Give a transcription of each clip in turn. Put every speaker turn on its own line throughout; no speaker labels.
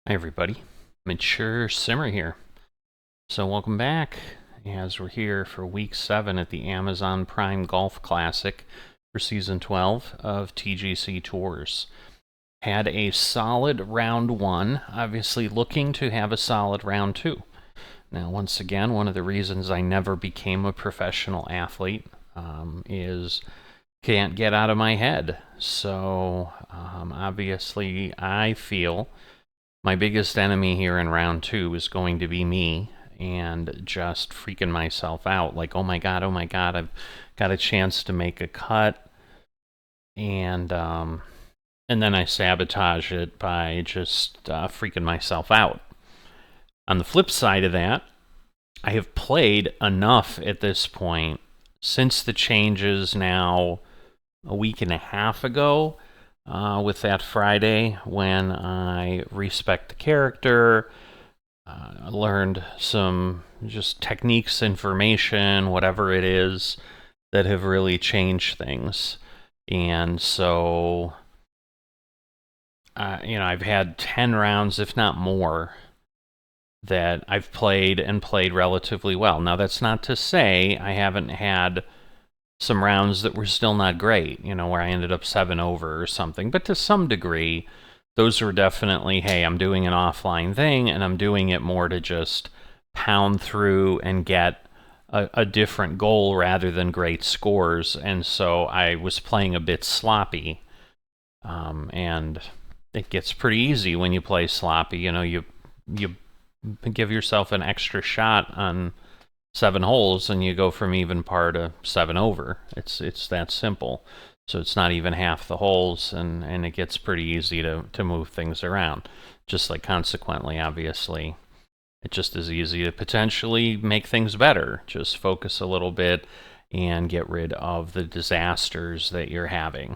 Hi everybody, Mature Simmer here. So welcome back as we're here for week 7 at the Amazon Prime Golf Classic for season 12 of TGC Tours. Had a solid round 1, obviously looking to have a solid round 2. Now once again, one of the reasons I never became a professional athlete is can't get out of my head. So obviously I feel my biggest enemy here in round 2 is going to be me and just freaking myself out. Like, oh my god, I've got a chance to make a cut, and then I sabotage it by just freaking myself out. On the flip side of that, I have played enough at this point since the changes now a week and a half ago. With that Friday when I respect the character, learned some just techniques, information, whatever it is, that have really changed things. And so, I've had 10 rounds, if not more, that I've played and played relatively well. Now, that's not to say I haven't had some rounds that were still not great, where I ended up 7 over or something. But to some degree, those were definitely, hey, I'm doing an offline thing, and I'm doing it more to just pound through and get a different goal rather than great scores. And so I was playing a bit sloppy. And it gets pretty easy when you play sloppy. You give yourself an extra shot on 7 holes and you go from even par to 7 over. It's that simple. So it's not even half the holes, and it gets pretty easy to move things around. Just like consequently, obviously, it's just as easy to potentially make things better. Just focus a little bit and get rid of the disasters that you're having.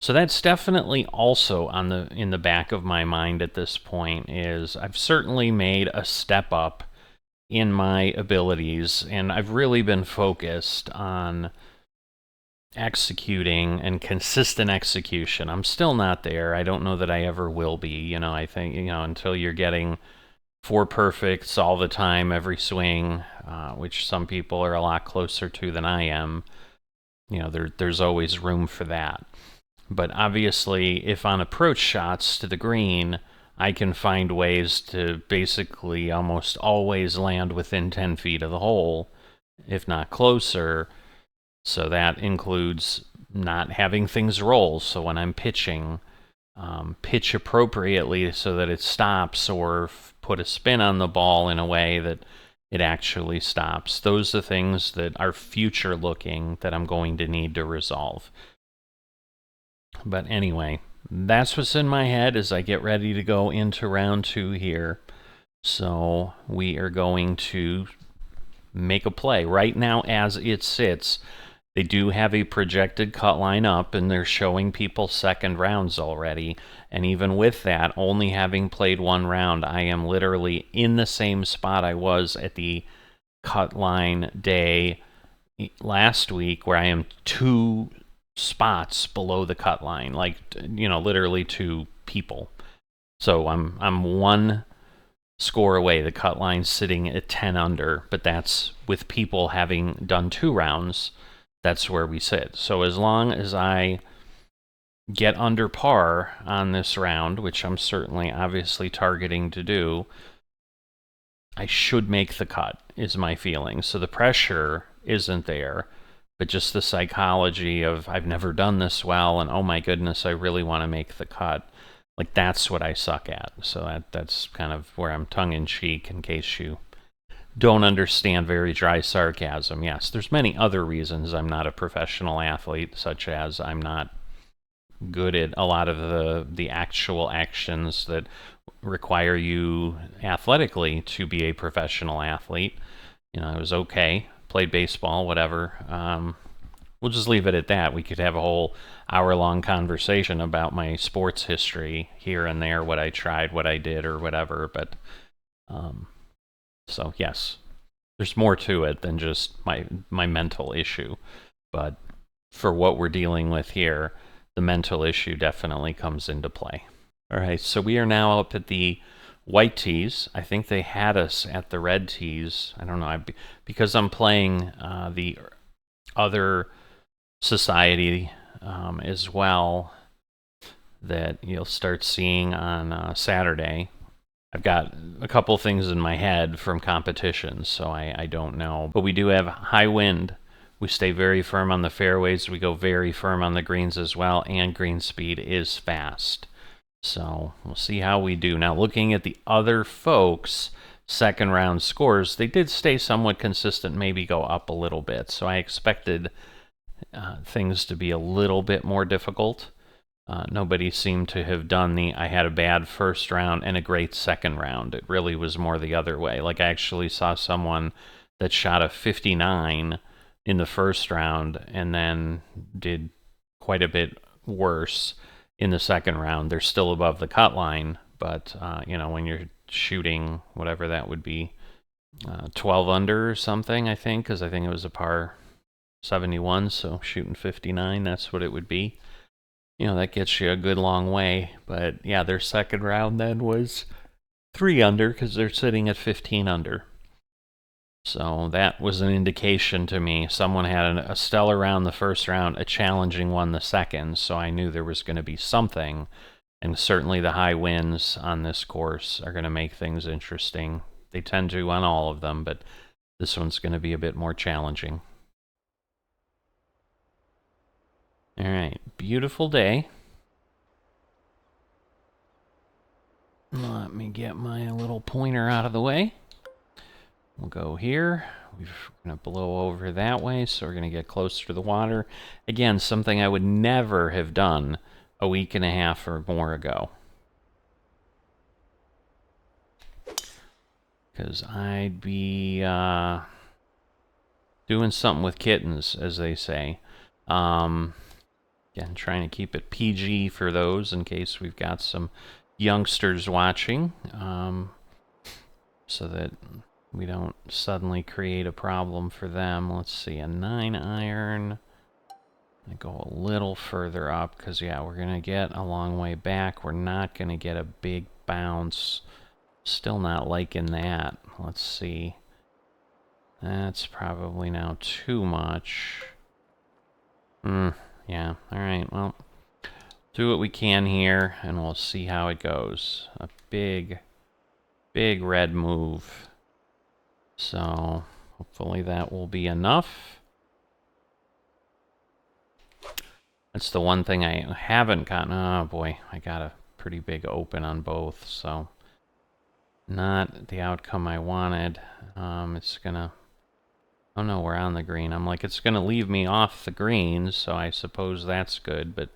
So that's definitely also in the back of my mind at this point. Is I've certainly made a step up in my abilities, and I've really been focused on executing and consistent execution. I'm still not there. I don't know that I ever will be. I think, until you're getting 4 perfects all the time, every swing, which some people are a lot closer to than I am, there's always room for that. But obviously, if on approach shots to the green, I can find ways to basically almost always land within 10 feet of the hole, if not closer. So that includes not having things roll. So when I'm pitching, pitch appropriately so that it stops, or put a spin on the ball in a way that it actually stops. Those are things that are future looking that I'm going to need to resolve. But anyway, that's what's in my head as I get ready to go into round 2 here. So we are going to make a play. Right now, as it sits, they do have a projected cut line up, and they're showing people second rounds already. And even with that, only having played 1 round, I am literally in the same spot I was at the cut line day last week, where I am 2 spots below the cut line, like, literally 2 people. So I'm 1 score away. The cut line's sitting at 10 under, but that's with people having done 2 rounds. That's where we sit. So as long as I get under par on this round, which I'm certainly obviously targeting to do, I should make the cut, is my feeling. So the pressure isn't there, but just the psychology of I've never done this well, and oh my goodness, I really want to make the cut. Like, that's what I suck at. So that's kind of where I'm tongue-in-cheek, in case you don't understand very dry sarcasm. Yes, there's many other reasons I'm not a professional athlete, such as I'm not good at a lot of the actual actions that require you athletically to be a professional athlete. I was okay, played baseball, whatever. We'll just leave it at that. We could have a whole hour-long conversation about my sports history here and there, what I tried, what I did, or whatever. But so yes, there's more to it than just my mental issue. But for what we're dealing with here, the mental issue definitely comes into play. All right, so we are now up at the white tees. I think they had us at the red tees. I don't know. Because I'm playing the other society as well that you'll start seeing on Saturday. I've got a couple things in my head from competitions, so I don't know. But we do have high wind. We stay very firm on the fairways. We go very firm on the greens as well, and green speed is fast. So we'll see how we do. Now, looking at the other folks' second round scores, they did stay somewhat consistent, maybe go up a little bit. So I expected things to be a little bit more difficult. Nobody seemed to have done I had a bad first round and a great second round. It really was more the other way. Like, I actually saw someone that shot a 59 in the first round and then did quite a bit worse in the second round. They're still above the cut line, but you know, when you're shooting whatever that would be, 12 under or something, I think, because I think it was a par 71, so shooting 59, that's what it would be. You know, that gets you a good long way. But yeah, their second round then was 3 under because they're sitting at 15 under. So that was an indication to me. Someone had a stellar round the first round, a challenging one the second, so I knew there was going to be something. And certainly the high winds on this course are going to make things interesting. They tend to on all of them, but this one's going to be a bit more challenging. All right, beautiful day. Let me get my little pointer out of the way. We'll go here. We're going to blow over that way, so we're going to get closer to the water. Again, something I would never have done a week and a half or more ago. Because I'd be doing something with kittens, as they say. Again, trying to keep it PG for those in case we've got some youngsters watching, so that we don't suddenly create a problem for them. Let's see, a 9-iron. I go a little further up because, yeah, we're going to get a long way back. We're not going to get a big bounce. Still not liking that. Let's see. That's probably now too much. Yeah, alright, well, do what we can here, and we'll see how it goes. A big, big red move. So, hopefully that will be enough. That's the one thing I haven't gotten. Oh boy, I got a pretty big open on both, so not the outcome I wanted. It's gonna... Oh no, we're on the green. I'm like, it's gonna leave me off the green, so I suppose that's good, but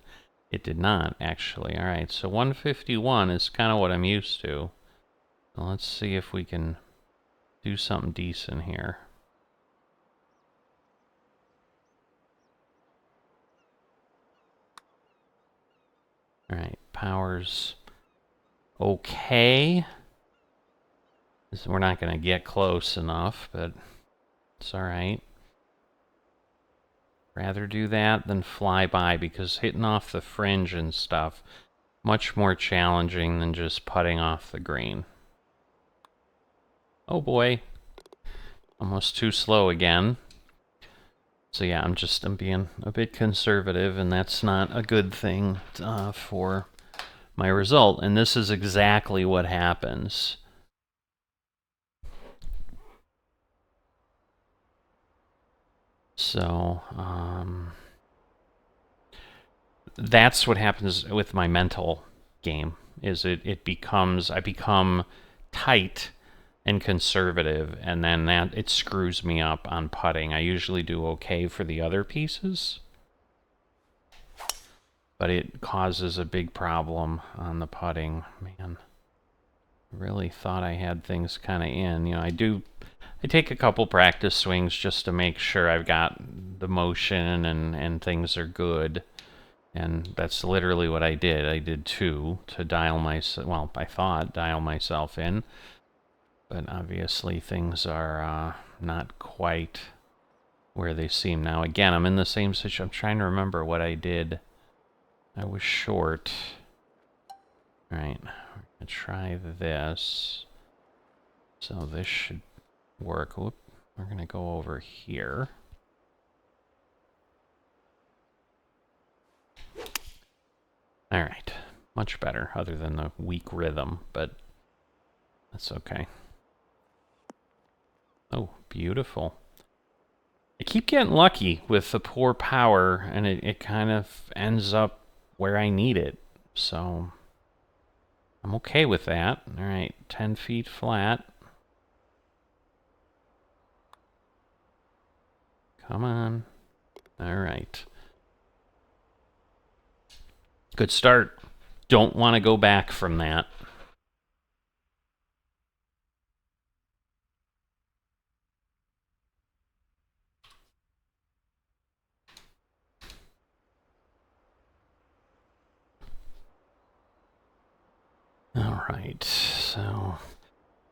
it did not, actually. Alright, so 151 is kind of what I'm used to. So let's see if we can do something decent here. Alright, power's okay. We're not going to get close enough, but it's alright. Rather do that than fly by, because hitting off the fringe and stuff, much more challenging than just putting off the green. Oh boy. Almost too slow again. So yeah, I'm being a bit conservative, and that's not a good thing for my result. And this is exactly what happens. So, that's what happens with my mental game, is I become tight and conservative, and then it screws me up on putting. I usually do okay for the other pieces, but it causes a big problem on the putting. Man, I really thought I had things kind of in. You know, I take a couple practice swings just to make sure I've got the motion and things are good. And that's literally what I did. I did 2 to dial myself, well, I thought dial myself in. But obviously things are not quite where they seem. Now again, I'm in the same situation. I'm trying to remember what I did. I was short. Alright, Let's try this. So this should work. Whoop. We're going to go over here. All right. Much better, other than the weak rhythm, but that's okay. Oh, beautiful. I keep getting lucky with the poor power, and it kind of ends up where I need it. So I'm okay with that. All right, 10 feet flat. Come on. All right. Good start. Don't want to go back from that. All right, so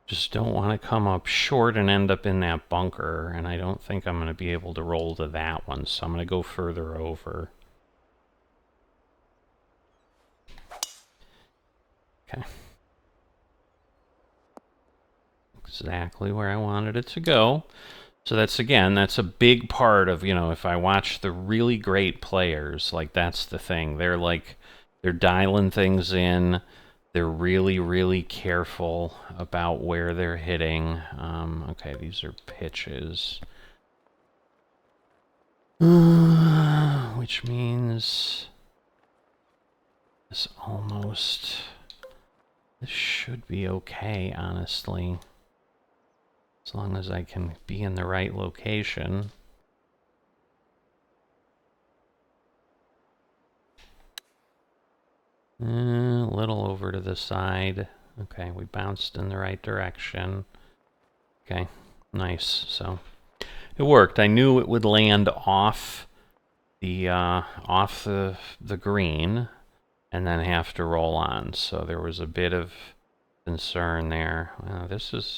just don't want to come up short and end up in that bunker, and I don't think I'm going to be able to roll to that one, so I'm going to go further over. Okay. Exactly where I wanted it to go. So that's, again, that's a big part of, you know, if I watch the really great players, like, that's the thing. They're like, they're dialing things in. They're really, really careful about where they're hitting. Okay, these are pitches. Which means this almost... This should be okay, honestly. As long as I can be in the right location. A little over to the side. Okay, we bounced in the right direction. Okay, nice. So it worked. I knew it would land off the green and then have to roll on. So there was a bit of concern there. This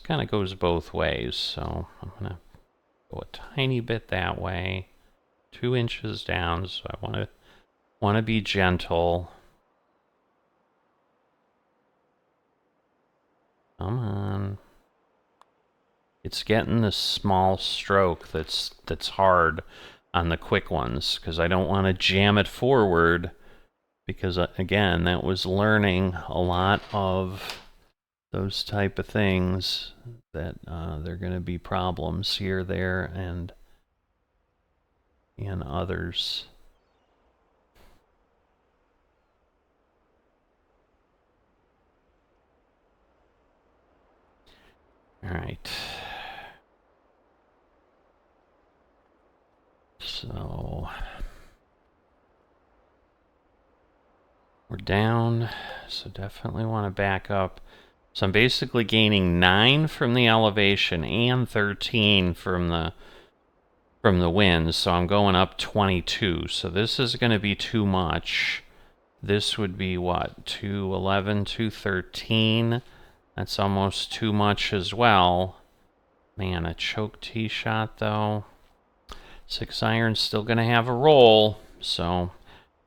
kind of goes both ways. So I'm gonna go a tiny bit that way, 2 inches down. So I want to be gentle. Come on. It's getting this small stroke that's hard on the quick ones, because I don't want to jam it forward, because again, that was learning a lot of those type of things that they're going to be problems here, there, and in others. All right. So we're down, so definitely want to back up. So I'm basically gaining 9 from the elevation and 13 from the winds, so I'm going up 22. So this is going to be too much. This would be what? 211, 213. That's almost too much as well. Man, a choke tee shot though. 6 iron's still going to have a roll, so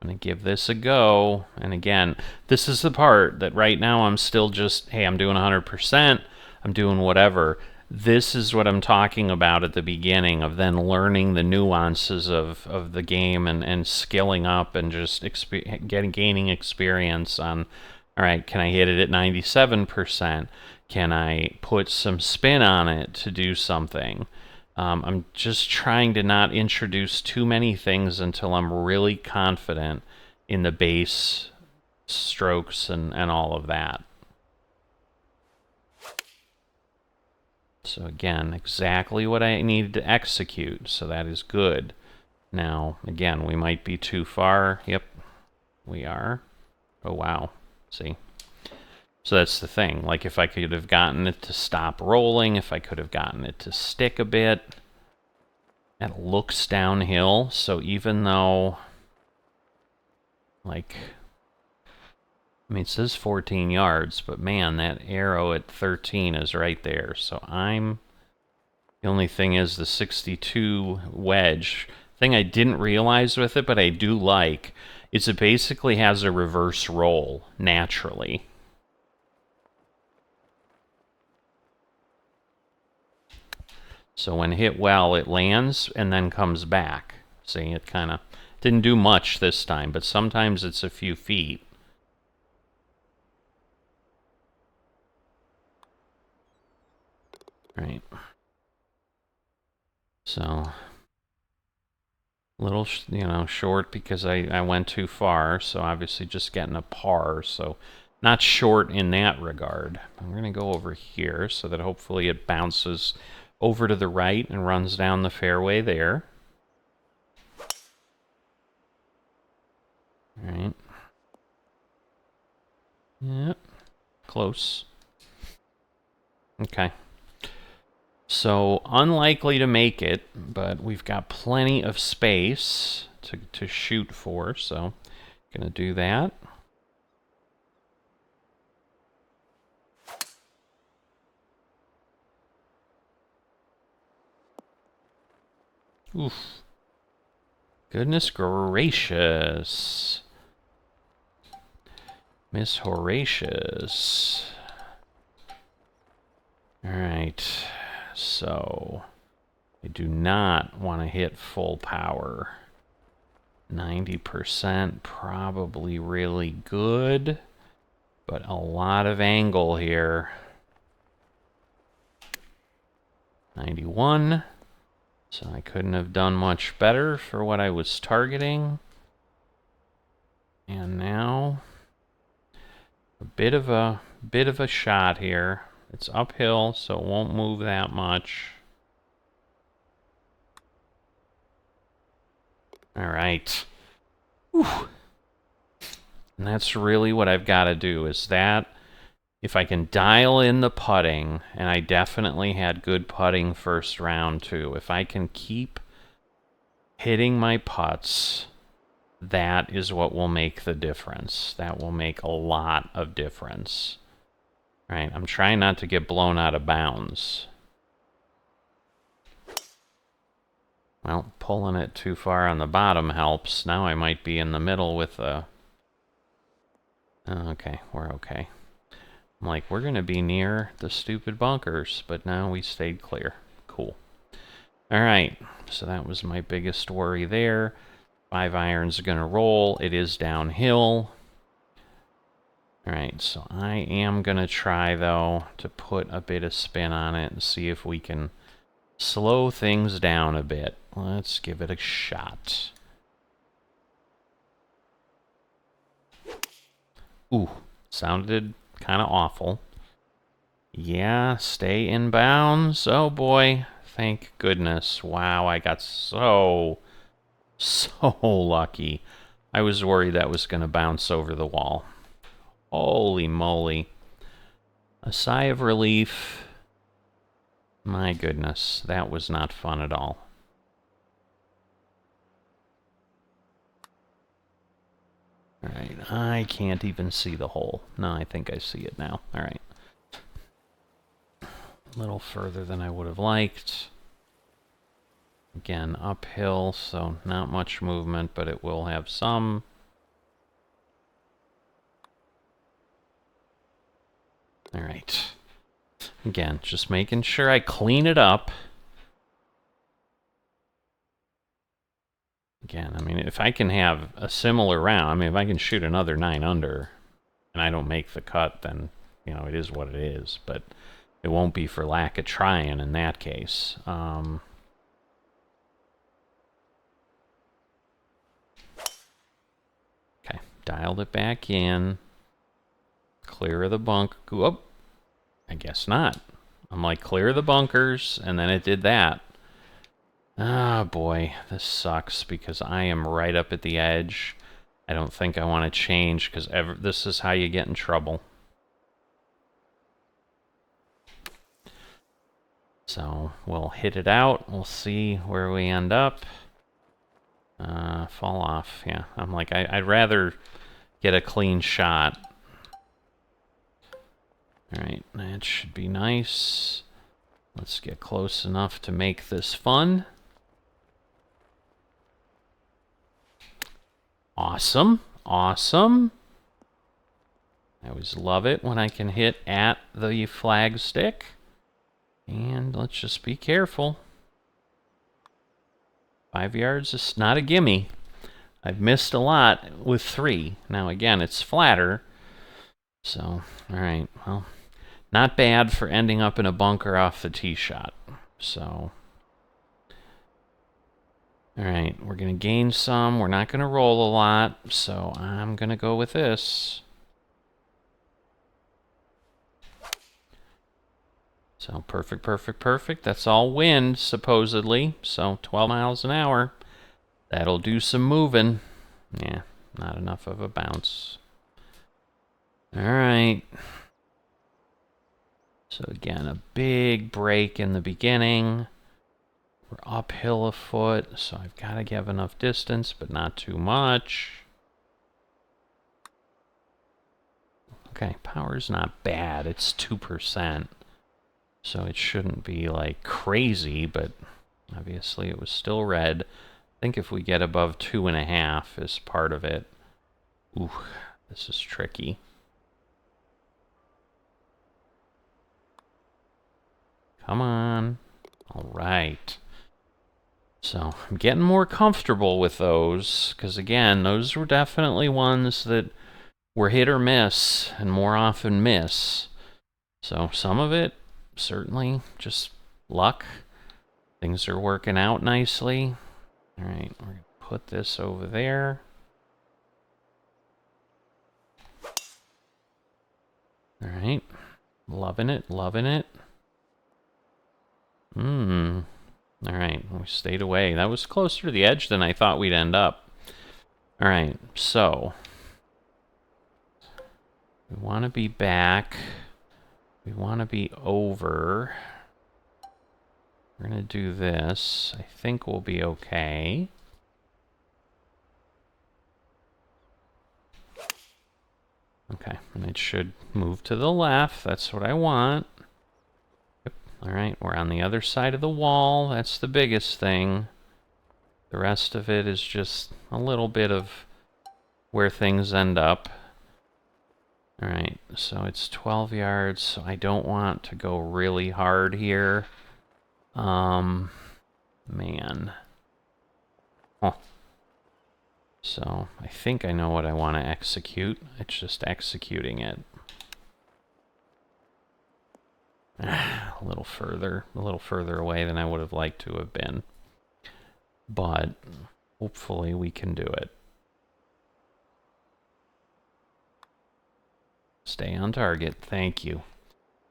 I'm going to give this a go. And again, this is the part that right now I'm still just, hey, I'm doing 100%, I'm doing whatever. This is what I'm talking about at the beginning of then learning the nuances of the game and skilling up and just gaining experience on, all right, can I hit it at 97%? Can I put some spin on it to do something? I'm just trying to not introduce too many things until I'm really confident in the base strokes and all of that. So again, exactly what I needed to execute, so that is good. Now, again, we might be too far. Yep, we are. Oh, wow. See? So that's the thing. Like, if I could have gotten it to stop rolling, if I could have gotten it to stick a bit. It looks downhill, so even though, like, I mean, it says 14 yards, but man, that arrow at 13 is right there. So the only thing is the 62 wedge. Thing I didn't realize with it, but I do like, is it basically has a reverse roll naturally. So when hit well, it lands and then comes back. See, it kind of didn't do much this time, but sometimes it's a few feet. Right. So, a little, short because I went too far. So obviously just getting a par. So not short in that regard. I'm going to go over here so that hopefully it bounces over to the right and runs down the fairway there. All right. Yep. Close. Okay. So, unlikely to make it, but we've got plenty of space to shoot for, so gonna do that. Oof. Goodness gracious. Miss Horatius. Alright, so I do not want to hit full power. 90% probably really good, but a lot of angle here. 91, so I couldn't have done much better for what I was targeting. And now a bit of a shot here. It's uphill, so it won't move that much. All right. Whew. And that's really what I've got to do, is that if I can dial in the putting, and I definitely had good putting first round too, if I can keep hitting my putts, that is what will make the difference. That will make a lot of difference. Right, I'm trying not to get blown out of bounds. Well, pulling it too far on the bottom helps. Now I might be in the middle with a... Okay, we're okay. I'm like, we're going to be near the stupid bunkers, but now we stayed clear. Cool. All right, so that was my biggest worry there. 5 iron's going to roll. It is downhill. All right, so I am going to try, though, to put a bit of spin on it and see if we can slow things down a bit. Let's give it a shot. Ooh, sounded kind of awful. Yeah, stay in bounds. Oh, boy. Thank goodness. Wow, I got so lucky. I was worried that was going to bounce over the wall. Holy moly. A sigh of relief. My goodness, that was not fun at all. Alright, I can't even see the hole. No, I think I see it now. Alright. A little further than I would have liked. Again, uphill, so not much movement, but it will have some. Alright. Again, just making sure I clean it up. Again, I mean, if I can have a similar round, I mean, if I can shoot another 9 under, and I don't make the cut, then, you know, it is what it is. But it won't be for lack of trying in that case. Okay, dialed it back in. Clear of the bunk. Whoop. I guess not. I'm like, clear the bunkers, and then it did that. Ah, boy, this sucks because I am right up at the edge. I don't think I want to change because this is how you get in trouble. So we'll hit it out. We'll see where we end up. Fall off. Yeah, I'm like, I'd rather get a clean shot. Alright, that should be nice. Let's get close enough to make this fun. Awesome. Awesome. I always love it when I can hit at the flag stick. And let's just be careful. 5 yards is not a gimme. I've missed a lot with 3. Now, again, it's flatter. So, alright, well, not bad for ending up in a bunker off the tee shot. So, alright, we're going to gain some. We're not going to roll a lot, so I'm going to go with this. So, perfect, perfect, perfect. That's all wind, supposedly. So, 12 miles an hour. That'll do some moving. Yeah, not enough of a bounce. Alright. So, again, a big break in the beginning. We're uphill a foot, so I've got to give enough distance, but not too much. Okay, power's not bad. It's 2%. So it shouldn't be like crazy, but obviously it was still red. I think if we get above 2.5 is part of it. Ooh, this is tricky. Come on. All right. So I'm getting more comfortable with those, because again, those were definitely ones that were hit or miss, and more often miss. So some of it, certainly just luck. Things are working out nicely. All right, we're going to put this over there. All right, loving it, loving it. All right, we stayed away. That was closer to the edge than I thought we'd end up. All right, so we want to be back. We want to be over. We're going to do this. I think we'll be okay. Okay, and it should move to the left. That's what I want. Yep. All right, we're on the other side of the wall. That's the biggest thing. The rest of it is just a little bit of where things end up. All right, so it's 12 yards, so I don't want to go really hard here. Man. Oh. So I think I know what I want to execute. It's just executing it. A little further away than I would have liked to have been. But hopefully we can do it. Stay on target. Thank you.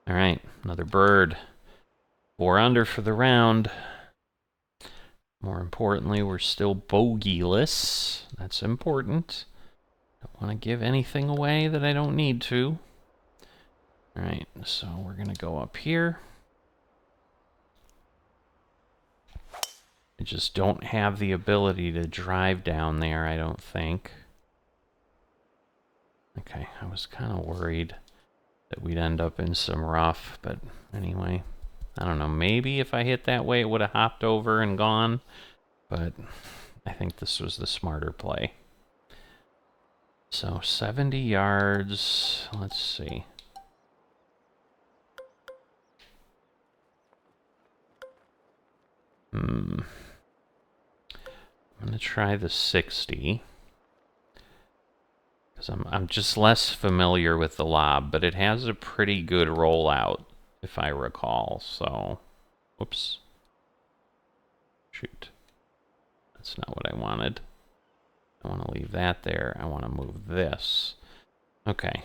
All right, another bird. 4 under for the round. More importantly, we're still bogeyless. That's important. Don't want to give anything away that I don't need to. All right, so we're going to go up here. I just don't have the ability to drive down there, I don't think. Okay, I was kind of worried that we'd end up in some rough, but anyway, I don't know, maybe if I hit that way it would have hopped over and gone, but I think this was the smarter play. So 70 yards, let's see. I'm going to try the 60. Because I'm just less familiar with the lob, but it has a pretty good rollout, if I recall. So, whoops. Shoot. That's not what I wanted. I want to leave that there. I want to move this. Okay.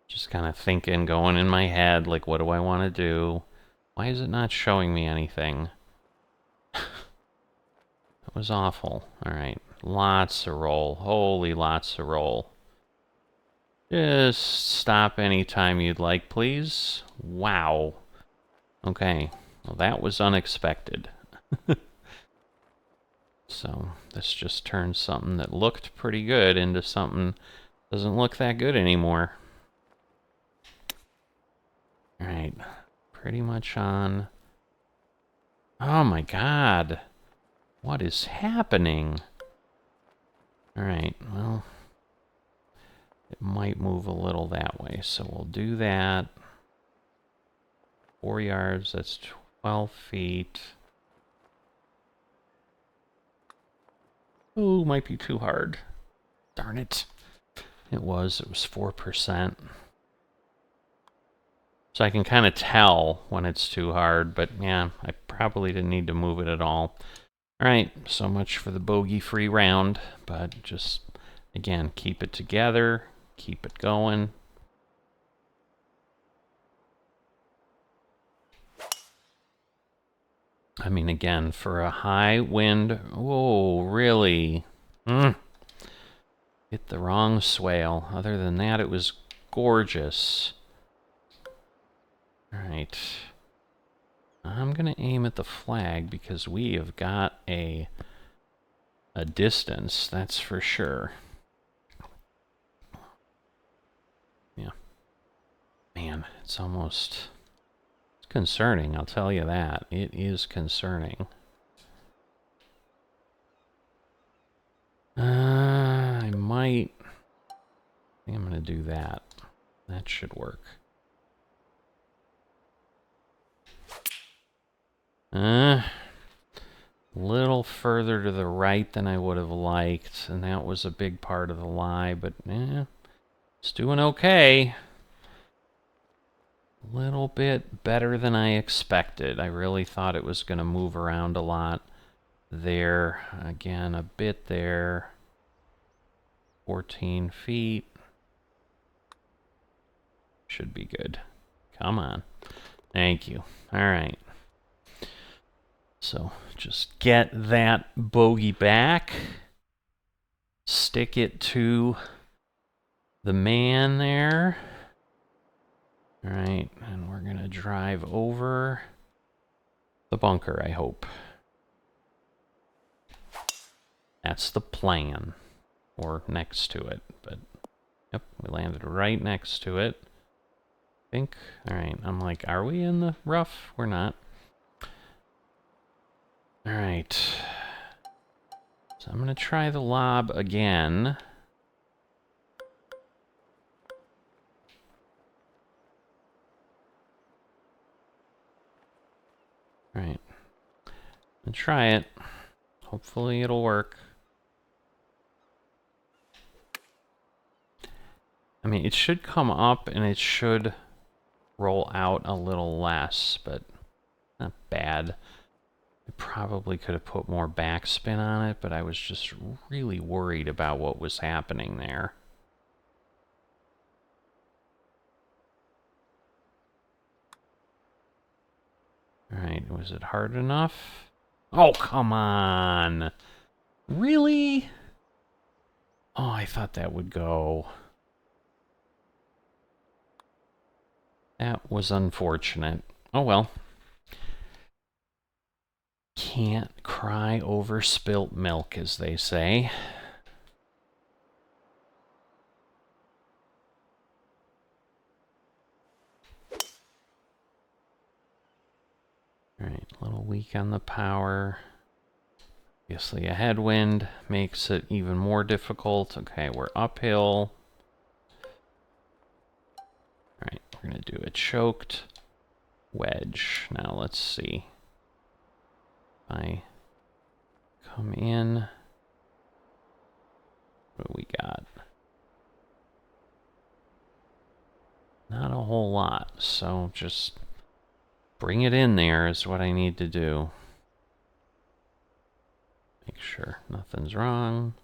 Just kind of thinking, going in my head, like, what do I want to do? Why is it not showing me anything? That was awful. Alright, lots of roll. Holy lots of roll. Just stop anytime you'd like, please. Wow. Okay, well that was unexpected. So, this just turned something that looked pretty good into something that doesn't look that good anymore. Alright, pretty much on. Oh my god. What is happening? Alright, well, it might move a little that way, so we'll do that. 4 yards, that's 12 feet. Ooh, might be too hard. Darn it. It was 4%. So I can kind of tell when it's too hard, but yeah, I probably didn't need to move it at all. Alright, so much for the bogey-free round, but just, again, keep it together, keep it going. I mean, again, for a high wind, whoa, really? Hit the wrong swale. Other than that, it was gorgeous. Alright. I'm gonna aim at the flag because we have got a distance, that's for sure. Yeah. Man, it's concerning, I'll tell you that. It is concerning. I think I'm gonna do that. That should work. Little further to the right than I would have liked, and that was a big part of the lie, but it's doing okay. A little bit better than I expected. I really thought it was going to move around a lot there. Again, a bit there. 14 feet. Should be good. Come on. Thank you. All right. So just get that bogey back. Stick it to the man there. All right, and we're gonna drive over the bunker, I hope. That's the plan. Or next to it, but yep, we landed right next to it. I think. All right, I'm like, are we in the rough? We're not. All right. So I'm gonna try the lob again. All right. I'm gonna try it. Hopefully it'll work. I mean, it should come up and it should roll out a little less, but not bad. I probably could have put more backspin on it, but I was just really worried about what was happening there. Alright, was it hard enough? Oh, come on! Really? Oh, I thought that would go. That was unfortunate. Oh well. Can't cry over spilt milk, as they say. Alright, a little weak on the power. Obviously a headwind makes it even more difficult. Okay, we're uphill. Alright, we're going to do a choked wedge. Now let's see. If I come in, what do we got? Not a whole lot, so just bring it in there is what I need to do. Make sure nothing's wrong.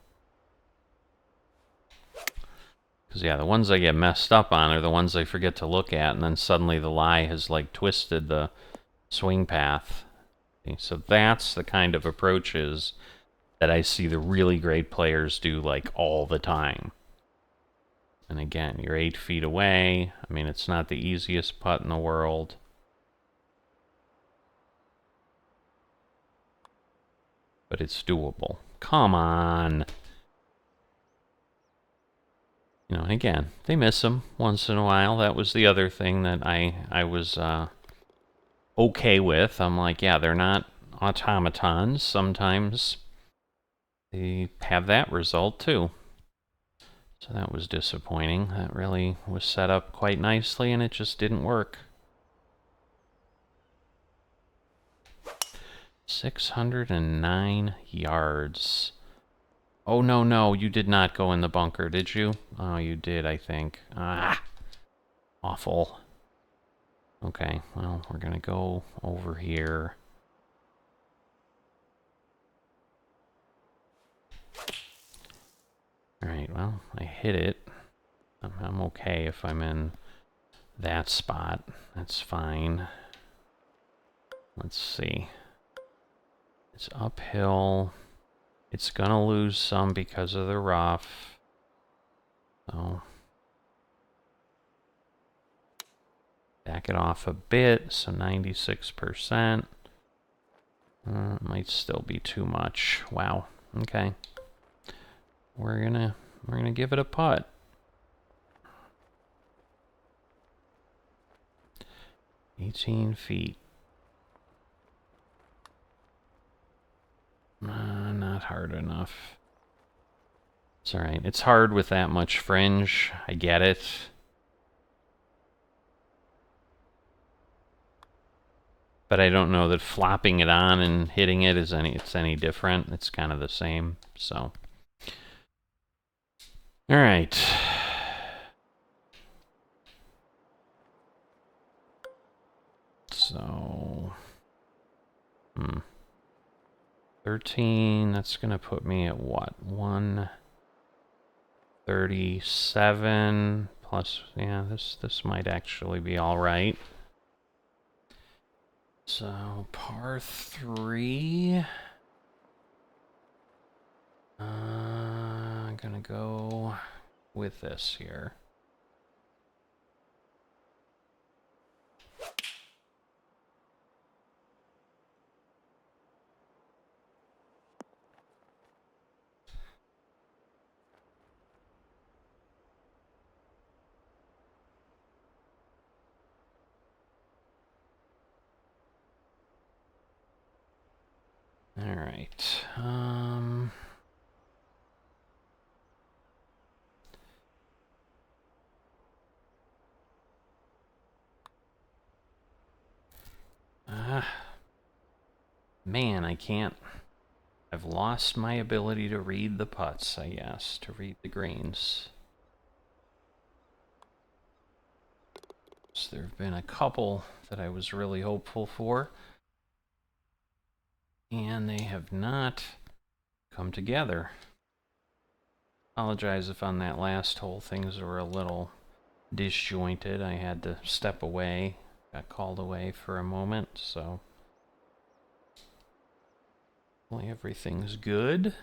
Because, yeah, the ones I get messed up on are the ones I forget to look at, and then suddenly the lie has, like, twisted the swing path. Okay, so that's the kind of approaches that I see the really great players do, like, all the time. And again, you're 8 feet away. I mean, it's not the easiest putt in the world. But it's doable. Come on. You know, again, they miss them once in a while. That was the other thing that I was okay with. I'm like, yeah, they're not automatons. Sometimes they have that result too. So that was disappointing. That really was set up quite nicely, and it just didn't work. 609 yards. Oh, no, no, you did not go in the bunker, did you? Oh, you did, I think. Ah, awful. Okay, well, we're gonna go over here. Alright, well, I hit it. I'm okay if I'm in that spot. That's fine. Let's see. It's uphill. It's gonna lose some because of the rough. So back it off a bit, so 96%. Might still be too much. Wow. Okay. We're gonna give it a putt. $18. Not hard enough. It's alright. It's hard with that much fringe. I get it. But I don't know that flopping it on and hitting it is any different. It's kind of the same. So, all right. So, 13. That's gonna put me at what? 137 plus. Yeah, this might actually be all right. So, par 3. I'm gonna go with this here. All right. Man, I can't. I've lost my ability to read the putts, I guess, to read the greens. So there have been a couple that I was really hopeful for, and they have not come together. Apologize if on that last hole things were a little disjointed. I had to step away, got called away for a moment, so hopefully everything's good.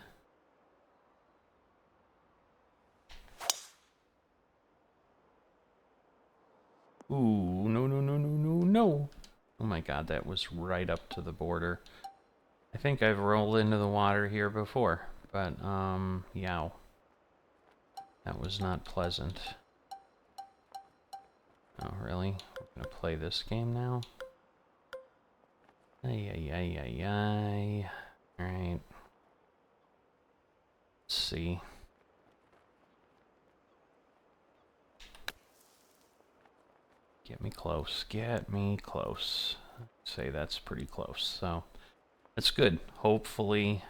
Ooh, no, no, no, no, no, no. Oh my god, that was right up to the border. I think I've rolled into the water here before, but, yow. That was not pleasant. Oh, really? We're gonna play this game now? Ay, ay, ay, ay, ay. Alright. Let's see. Get me close. Get me close. I'd say that's pretty close, so that's good. Hopefully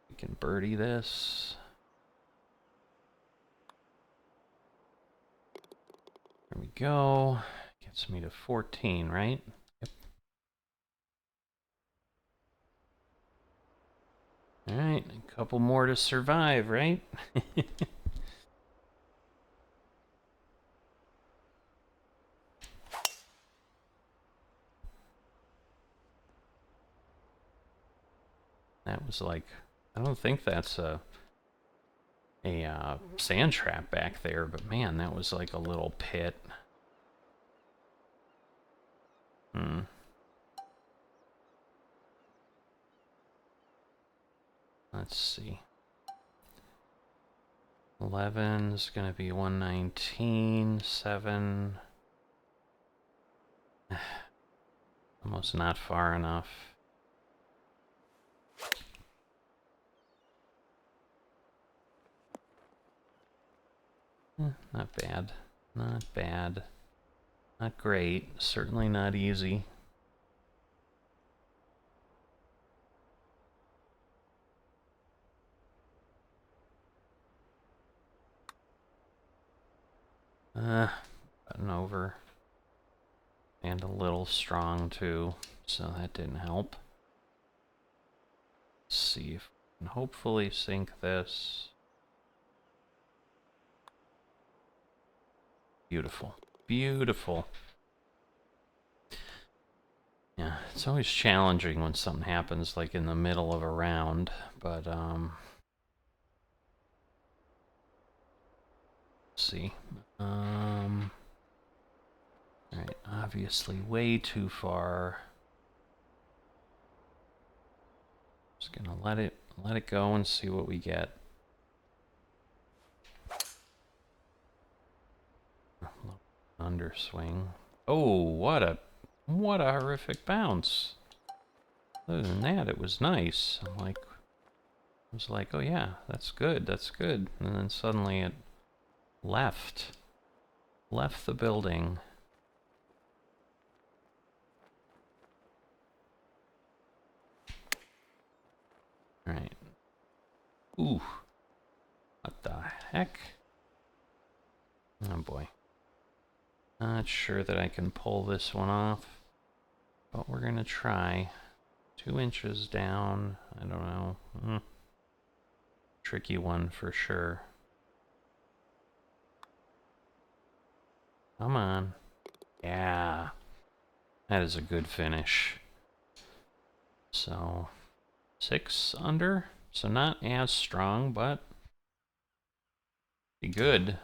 we can birdie this. There we go. Gets me to 14, right? Yep. Alright, a couple more to survive, right? That was like, I don't think that's a sand trap back there, but man, that was like a little pit. Let's see. 11 is going to be 119, 7. Almost not far enough. Not bad. Not bad. Not great. Certainly not easy. Button over. And a little strong too, so that didn't help. Let's see if we can hopefully sink this. Beautiful. Beautiful. Yeah, it's always challenging when something happens like in the middle of a round, but let's see. Alright, obviously way too far. Just gonna let it go and see what we get. Underswing. Oh, what a horrific bounce. Other than that, it was nice. I was like, oh yeah, that's good, that's good. And then suddenly it left the building. All right. Ooh. What the heck? Oh boy. Not sure that I can pull this one off, but we're gonna try. 2 inches down. I don't know. Tricky one for sure. Come on. Yeah. That is a good finish. So, 6 under. So not as strong, but be good.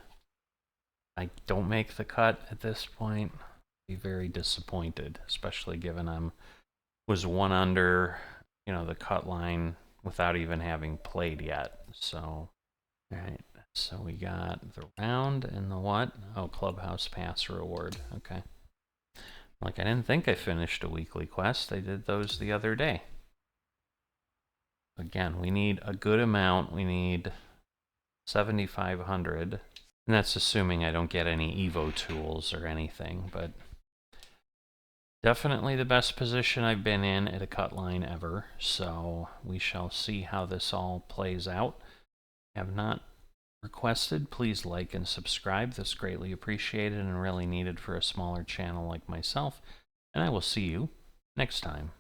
I don't make the cut at this point. Be very disappointed, especially given was 1 under, you know, the cut line without even having played yet. So, all right. So we got the round and the what? Oh, Clubhouse Pass reward. Okay. Like, I didn't think I finished a weekly quest. I did those the other day. Again, we need a good amount. We need 7,500. And that's assuming I don't get any Evo tools or anything, but definitely the best position I've been in at a cut line ever. So we shall see how this all plays out. Have not requested, please like and subscribe. This greatly appreciated and really needed for a smaller channel like myself. And I will see you next time.